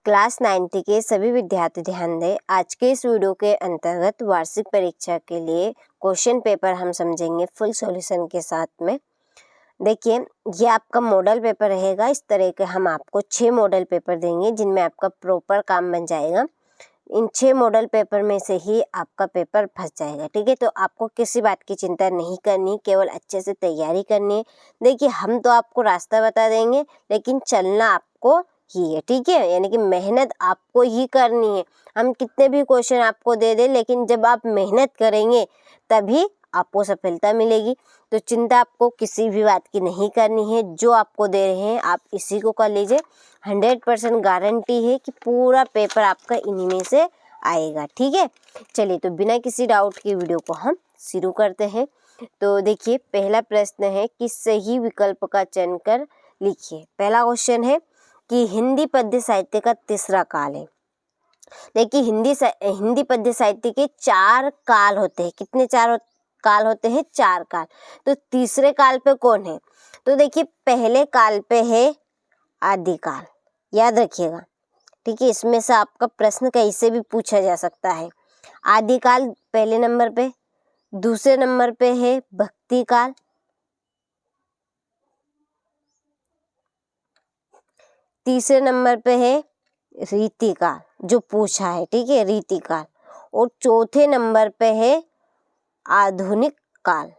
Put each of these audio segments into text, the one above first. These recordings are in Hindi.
क्लास 9th के सभी विद्यार्थी ध्यान दें। आज के इस वीडियो के अंतर्गत वार्षिक परीक्षा के लिए क्वेश्चन पेपर हम समझेंगे फुल सॉल्यूशन के साथ में। देखिए, ये आपका मॉडल पेपर रहेगा। इस तरह के हम आपको 6 मॉडल पेपर देंगे जिनमें आपका प्रॉपर काम बन जाएगा। इन 6 मॉडल पेपर में से ही आपका पेपर फंस जाएगा। ठीक है, तो आपको किसी बात की चिंता नहीं करनी, केवल अच्छे से तैयारी करनी है। देखिए, हम तो आपको रास्ता बता देंगे, लेकिन चलना आपको ही है। ठीक है, यानी कि मेहनत आपको ही करनी है। हम कितने भी क्वेश्चन आपको दे दें, लेकिन जब आप मेहनत करेंगे तभी आपको सफलता मिलेगी। तो चिंता आपको किसी भी बात की नहीं करनी है। जो आपको दे रहे हैं आप इसी को कर लीजिए। 100% गारंटी है कि पूरा पेपर आपका इन्हीं में से आएगा। ठीक है, चलिए तो बिना किसी डाउट के वीडियो को हम शुरू करते हैं। तो देखिए, पहला प्रश्न है कि सही विकल्प का चयन कर लिखिए। पहला क्वेश्चन है कि हिंदी पद्य साहित्य का तीसरा काल है। देखिए, हिंदी पद्य साहित्य के 4 काल होते हैं। कितने काल होते हैं? 4 काल। तो तीसरे काल पे कौन है? तो देखिए, पहले काल पे है आदिकाल, याद रखिएगा। ठीक है, इसमें से आपका प्रश्न कैसे भी पूछा जा सकता है। आदिकाल पहले नंबर पे, दूसरे नंबर पे है भक्ति काल, तीसरे नंबर पे है रीतिकाल जो पूछा है। ठीक है, रीतिकाल। और चौथे नंबर पे है आधुनिक काल।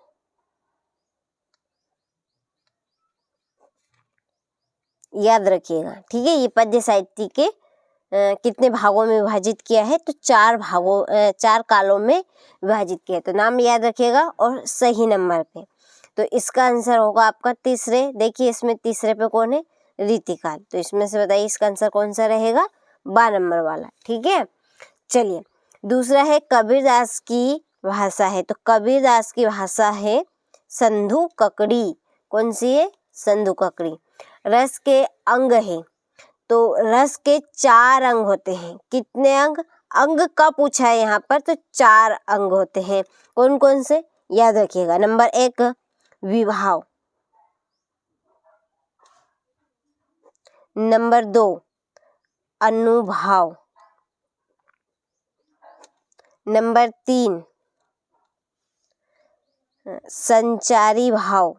याद रखिएगा। ठीक है, ये पद्य साहित्य के कितने भागों में विभाजित किया है? तो 4 कालों में विभाजित किया है। तो नाम याद रखिएगा और सही नंबर पे। तो इसका आंसर होगा आपका तीसरे। देखिए, इसमें तीसरे पे कौन है? रीतिकाल। तो इसमें से बताइए इसका आंसर कौन सा रहेगा? 12 नंबर वाला। ठीक है, चलिए दूसरा है कबीरदास की भाषा है। तो कबीरदास की भाषा है संधु ककड़ी। कौन सी है? संधु ककड़ी। रस के अंग है। तो रस के 4 अंग होते हैं। कितने अंग? अंग का पूछा है यहाँ पर, तो 4 अंग होते हैं। कौन कौन से? याद रखिएगा। नंबर 1 विभाव, नंबर 2 अनुभाव, नंबर 3 संचारी भाव,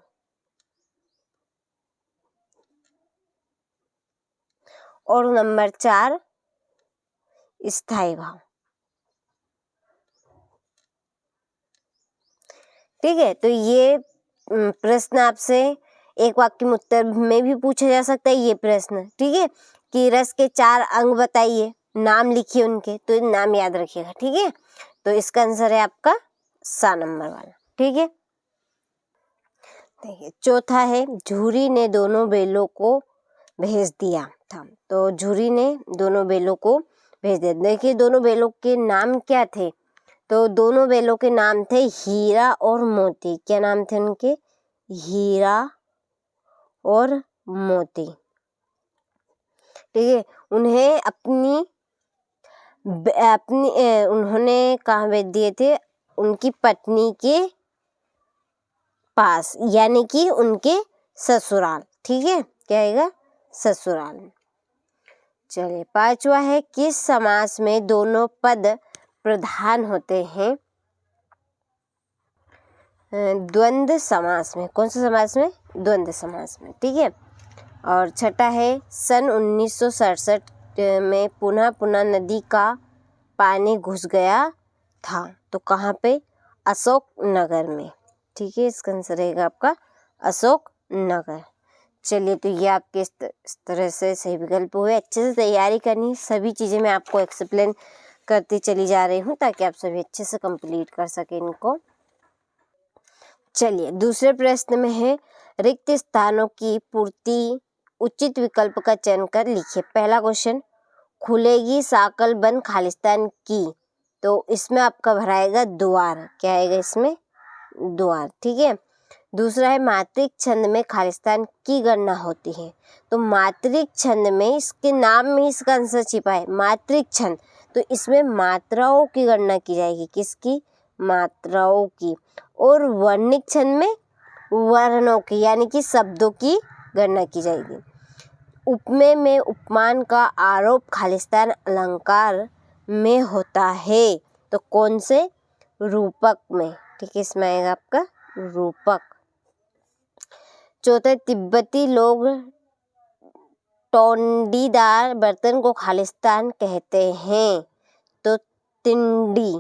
और नंबर 4 स्थायी भाव। ठीक है, तो ये प्रश्न आपसे एक वाक्य में उत्तर में भी पूछा जा सकता है। ये प्रश्न, ठीक है, कि रस के 4 अंग बताइए, नाम लिखिए उनके। तो नाम याद रखिएगा। ठीक है, तो इसका आंसर है आपका 7 नंबर वाला। ठीक है, देखिए चौथा है झूरी ने दोनों बेलों को भेज दिया था। तो झूरी ने दोनों बेलों को भेज दिया। देखिए, दोनों बेलों के नाम क्या थे? तो दोनों बेलों के नाम थे हीरा और मोती। क्या नाम थे उनके? हीरा और मोती। ठीक है, उन्हें उन्होंने कहाँ भेज दिए थे? उनकी पत्नी के पास, यानी कि उनके ससुराल। ठीक है, क्या आएगा? ससुराल। चलिए, 5वां है किस समास में दोनों पद प्रधान होते हैं? द्वंद्व समास में। कौन सा समास में? द्वंद्व समास में। ठीक है, और 6ठा है सन 1967 में पुनः नदी का पानी घुस गया था। तो कहाँ पे? अशोक नगर में। ठीक है, इसका आंसर रहेगा आपका अशोक नगर। चलिए, तो ये आपके इस तरह से सही विकल्प हुए। अच्छे से तैयारी करनी, सभी चीज़ें मैं आपको एक्सप्लेन करती चली जा रही हूँ ताकि आप सभी अच्छे से कंप्लीट कर सकें इनको। चलिए, दूसरे प्रश्न में है रिक्त स्थानों की पूर्ति उचित विकल्प का चयन कर लिखिए। पहला क्वेश्चन, खुलेगी साकल बंद खालिस्तान की। तो इसमें आपका भराएगा द्वार। क्या आएगा इसमें? द्वार। ठीक है, दूसरा है मात्रिक छंद में खालिस्तान की गणना होती है। तो मात्रिक छंद में, इसके नाम में इसका आंसर छिपा है, मात्रिक छंद। तो इसमें मात्राओं की गणना की जाएगी। किसकी? मात्राओं की। और वर्णिक छंद में वर्णों की, यानी कि शब्दों की गणना की जाएगी। उपमेय में उपमान का आरोप खालिस्तान अलंकार में होता है, तो कौन से? रूपक में। ठीक है, इसमें आएगा आपका रूपक। चौथा, तिब्बती लोग टोंडीदार बर्तन को खालिस्तान कहते हैं, तो तिंडी,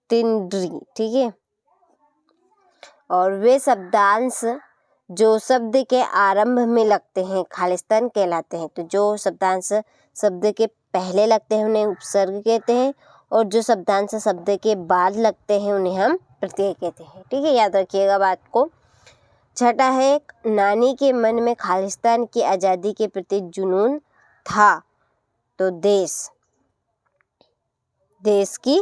तिंड्री। ठीक है, और वे शब्दांश जो शब्द के आरंभ में लगते हैं खालिस्तान कहलाते हैं। तो जो शब्दांश शब्द के पहले लगते हैं उन्हें उपसर्ग कहते हैं, और जो शब्दांश शब्द के बाद लगते हैं उन्हें हम प्रत्यय कहते हैं। ठीक है, याद रखिएगा बात को। छठा है, नानी के मन में खालिस्तान की आज़ादी के प्रति जुनून था, तो देश, देश की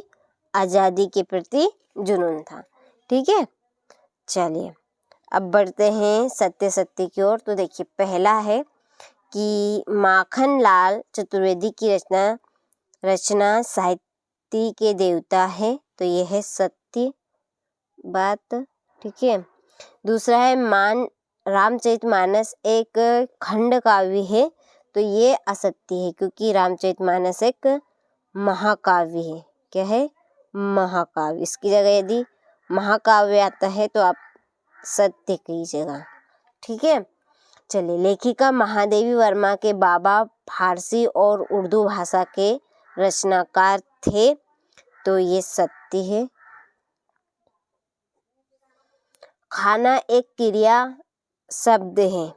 आज़ादी के प्रति जुनून था। ठीक है, चलिए अब बढ़ते हैं सत्य सत्य की ओर। तो देखिए, पहला है कि माखनलाल चतुर्वेदी की रचना साहित्य के देवता है, तो यह है सत्य बात। ठीक है, दूसरा है रामचरितमानस एक खंड काव्य है, तो ये असत्य है, क्योंकि रामचरितमानस एक महाकाव्य है। क्या है? महाकाव्य। इसकी जगह यदि महाकाव्य आता है तो आप सत्य कीजिएगा। ठीक है, चलिए, लेखिका महादेवी वर्मा के बाबा फारसी और उर्दू भाषा के रचनाकार थे, तो ये सत्य है। खाना एक क्रिया शब्द है,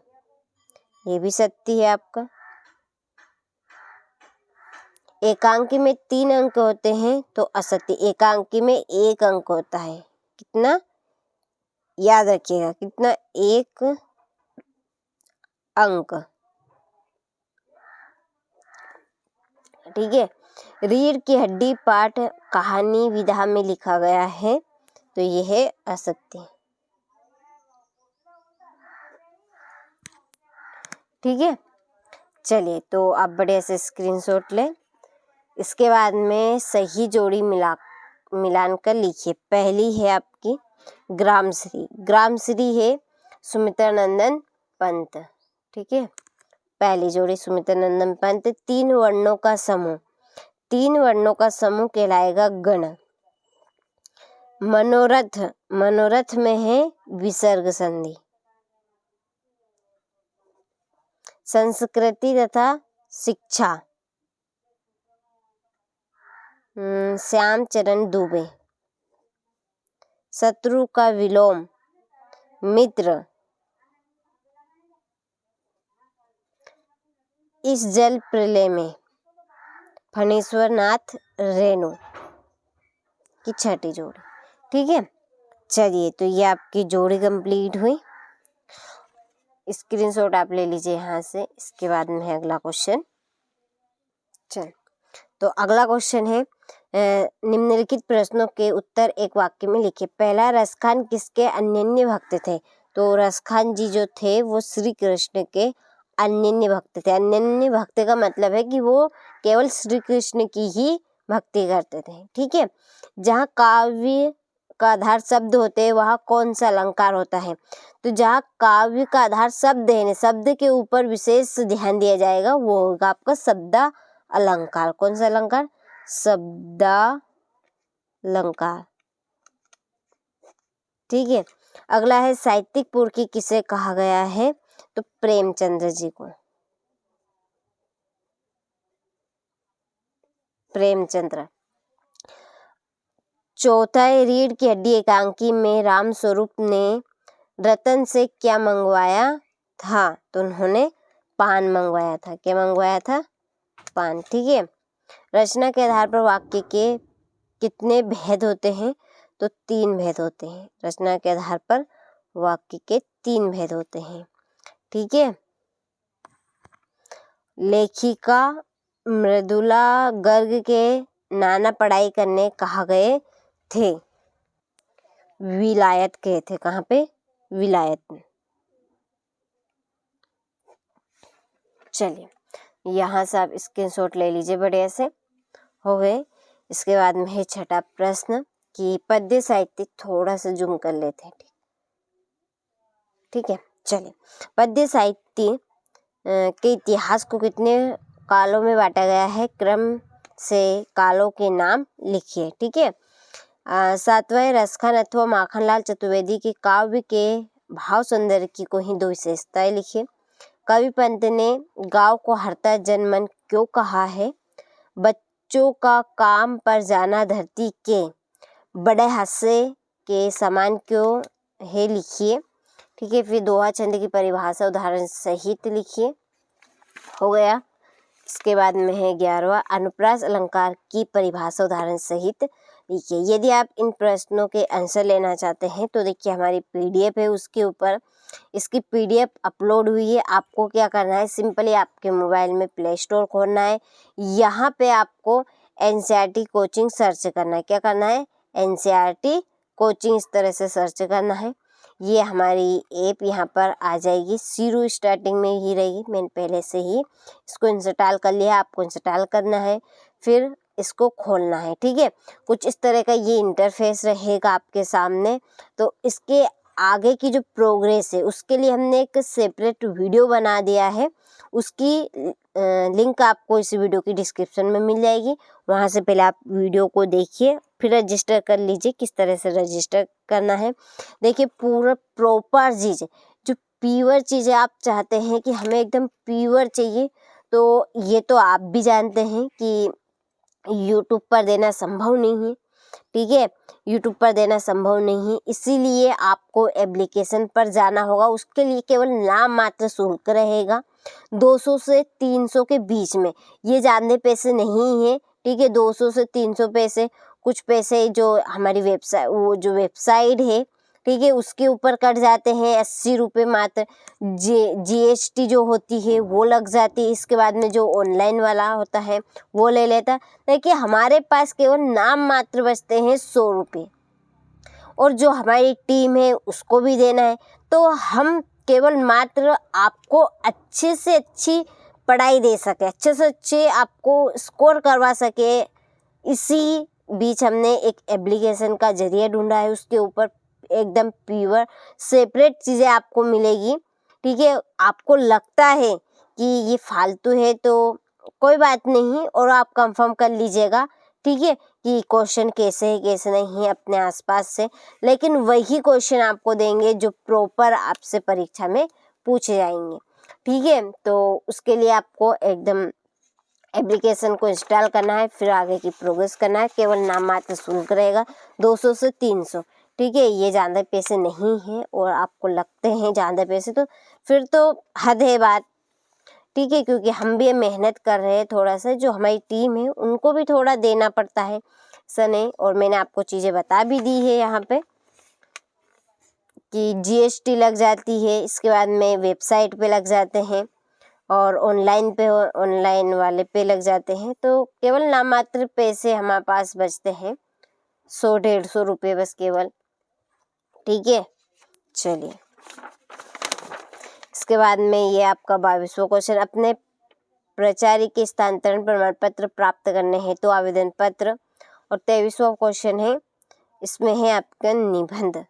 ये भी सत्य है आपका। एकांकी में 3 अंक होते हैं, तो असत्य। एकांकी में 1 अंक होता है। कितना? याद रखिएगा, कितना? 1 अंक। ठीक है, रीढ़ की हड्डी पाठ कहानी विधा में लिखा गया है, तो यह है असत्य। ठीक है, चलिए, तो आप बढ़िया से स्क्रीनशॉट लें। इसके बाद में सही जोड़ी मिलान कर लिखिए। पहली है आपकी ग्रामश्री। ग्रामश्री है सुमित्रा नंदन पंत। ठीक है, पहली जोड़ी सुमित्रा नंदन पंत। 3 वर्णों का समूह, 3 वर्णों का समूह कहलाएगा गण। मनोरथ, मनोरथ में है विसर्ग संधि। संस्कृति तथा शिक्षा, श्याम चरण दुबे। शत्रु का विलोम, मित्र। इस जल प्रलय में, फणीश्वर नाथ रेणु की छठी जोड़ी। ठीक है, चलिए, तो ये आपकी जोड़ी कंप्लीट हुई। स्क्रीनशॉट आप ले लीजिए यहाँ से। इसके बाद में है अगला क्वेश्चन। चल, तो अगला क्वेश्चन है, निम्नलिखित प्रश्नों के उत्तर एक वाक्य में लिखिए। पहला, रसखान किसके अनन्य भक्त थे? तो रसखान जी जो थे वो श्री कृष्ण के अनन्य भक्त थे। अनन्य भक्त का मतलब है कि वो केवल श्री कृष्ण की ही भक्ति करते थे। ठीक है, जहाँ काव्य का आधार शब्द होते हैं वहाँ कौन सा अलंकार होता है? तो जहाँ काव्य का आधार शब्द है, शब्द के ऊपर विशेष ध्यान दिया जाएगा, वो होगा आपका शब्दा अलंकार। कौन सा अलंकार? शब्दालंकार। ठीक है, अगला है साहित्यिक पुरखी किसे कहा गया है? तो प्रेमचंद्र जी को। प्रेमचंद्र। चौथा है, रीढ़ की हड्डी एकांकी में राम स्वरूप ने रतन से क्या मंगवाया था? तो उन्होंने पान मंगवाया था। क्या मंगवाया था? पान। ठीक है, रचना के आधार पर वाक्य के कितने भेद होते हैं? तो 3 भेद होते हैं। रचना के आधार पर वाक्य के 3 भेद होते हैं। ठीक है, लेखिका मृदुला गर्ग के नाना पढ़ाई करने कहाँ गए थे? विलायत गए थे। कहाँ पे? विलायत में। चलिए, यहाँ से आप स्क्रीनशॉट ले लीजिए बढ़िया से। हो गए। इसके बाद में है छठा प्रश्न कि पद्य साहित्य, थोड़ा सा जूम कर लेते हैं। ठीक है, चलिए, पद्य साहित्य के इतिहास को कितने कालों में बांटा गया है? क्रम से कालों के नाम लिखिए। ठीक है। सातवां, रसखान अथवा माखनलाल चतुर्वेदी के काव्य के भाव सौंदर्य की कोई दो विशेषताएं लिखिए। कवि पंत ने गाँव को हरता जनमन क्यों कहा है? बच्चों का काम पर जाना धरती के बड़े हादसे के समान क्यों है? लिखिए। ठीक है। फिर दोहा छंद की परिभाषा उदाहरण सहित लिखिए। हो गया। इसके बाद में है 11वां, अनुप्रास अलंकार की परिभाषा उदाहरण सहित लिखिए। यदि आप इन प्रश्नों के आंसर लेना चाहते हैं तो देखिए हमारी पीडीएफ है, उसके ऊपर इसकी पीडीएफ अपलोड हुई है। आपको क्या करना है, सिंपली आपके मोबाइल में प्ले स्टोर खोलना है। यहाँ पे आपको एनसीईआरटी कोचिंग सर्च करना है। क्या करना है? एनसीईआरटी कोचिंग इस तरह से सर्च करना है। ये हमारी ऐप यहाँ पर आ जाएगी, जीरो स्टार्टिंग में ही रहेगी। मैंने पहले से ही इसको इंस्टॉल कर लिया, आपको इंस्टॉल करना है, फिर इसको खोलना है। ठीक है। कुछ इस तरह का ये इंटरफेस रहेगा आपके सामने। तो इसके आगे की जो प्रोग्रेस है उसके लिए हमने एक सेपरेट वीडियो बना दिया है, उसकी लिंक आपको इस वीडियो की डिस्क्रिप्शन में मिल जाएगी। वहाँ से पहले आप वीडियो को देखिए, फिर रजिस्टर कर लीजिए। किस तरह से रजिस्टर करना है देखिए, पूरा प्रॉपर चीज़, जो प्योर चीज़ें आप चाहते हैं कि हमें एकदम प्योर चाहिए, तो ये तो आप भी जानते हैं कि यूट्यूब पर देना संभव नहीं है। ठीक है। यूट्यूब पर देना संभव नहीं है, इसीलिए आपको एप्लीकेशन पर जाना होगा। उसके लिए केवल नाम मात्र शुल्क रहेगा 200 से 300 के बीच में, ये ज़्यादा पैसे नहीं है। ठीक है। 200 से 300 पैसे, कुछ पैसे जो हमारी वेबसाइट, वो जो वेबसाइट है, ठीक है, उसके ऊपर कट जाते हैं 80 रुपये मात्र। जीएसटी जो होती है वो लग जाती है। इसके बाद में जो ऑनलाइन वाला होता है वो ले लेता। देखिए हमारे पास केवल नाम मात्र बचते हैं 100 रुपये, और जो हमारी टीम है उसको भी देना है। तो हम केवल मात्र आपको अच्छे से अच्छी पढ़ाई दे सके, अच्छे से अच्छे आपको स्कोर करवा सके, इसी बीच हमने एक एप्लीकेशन का जरिया ढूंढा है। उसके ऊपर एकदम प्योर सेपरेट चीज़ें आपको मिलेगी। ठीक है। आपको लगता है कि ये फालतू है तो कोई बात नहीं, और आप कंफर्म कर लीजिएगा। ठीक है, कि क्वेश्चन कैसे है कैसे नहीं है अपने आसपास से, लेकिन वही क्वेश्चन आपको देंगे जो प्रॉपर आपसे परीक्षा में पूछे जाएंगे। ठीक है। तो उसके लिए आपको एकदम एप्लीकेशन को इंस्टॉल करना है, फिर आगे की प्रोग्रेस करना है। केवल नाम मात्र शुल्क रहेगा 200 से 300। ठीक है। ये ज़्यादा पैसे नहीं हैं, और आपको लगते हैं ज़्यादा पैसे तो फिर तो हद है बात। ठीक है। क्योंकि हम भी मेहनत कर रहे हैं, थोड़ा सा जो हमारी टीम है उनको भी थोड़ा देना पड़ता है सने। और मैंने आपको चीज़ें बता भी दी है यहाँ पे कि जीएसटी लग जाती है, इसके बाद में वेबसाइट पे लग जाते हैं, और ऑनलाइन वाले पे लग जाते हैं। तो केवल नाम मात्र पैसे हमारे पास बचते हैं 100-150 रुपये बस केवल। ठीक है। चलिए, इसके बाद में ये आपका 22वां क्वेश्चन, अपने प्राचार्य के स्थानांतरण प्रमाण पत्र प्राप्त करने हेतु तो आवेदन पत्र। और 23वां क्वेश्चन है, इसमें है आपका निबंध।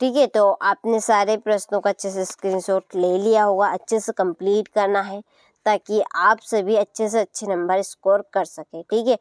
ठीक है। तो आपने सारे प्रश्नों का अच्छे से स्क्रीनशॉट ले लिया होगा, अच्छे से कंप्लीट करना है ताकि आप सभी अच्छे से अच्छे नंबर स्कोर कर सके। ठीक है।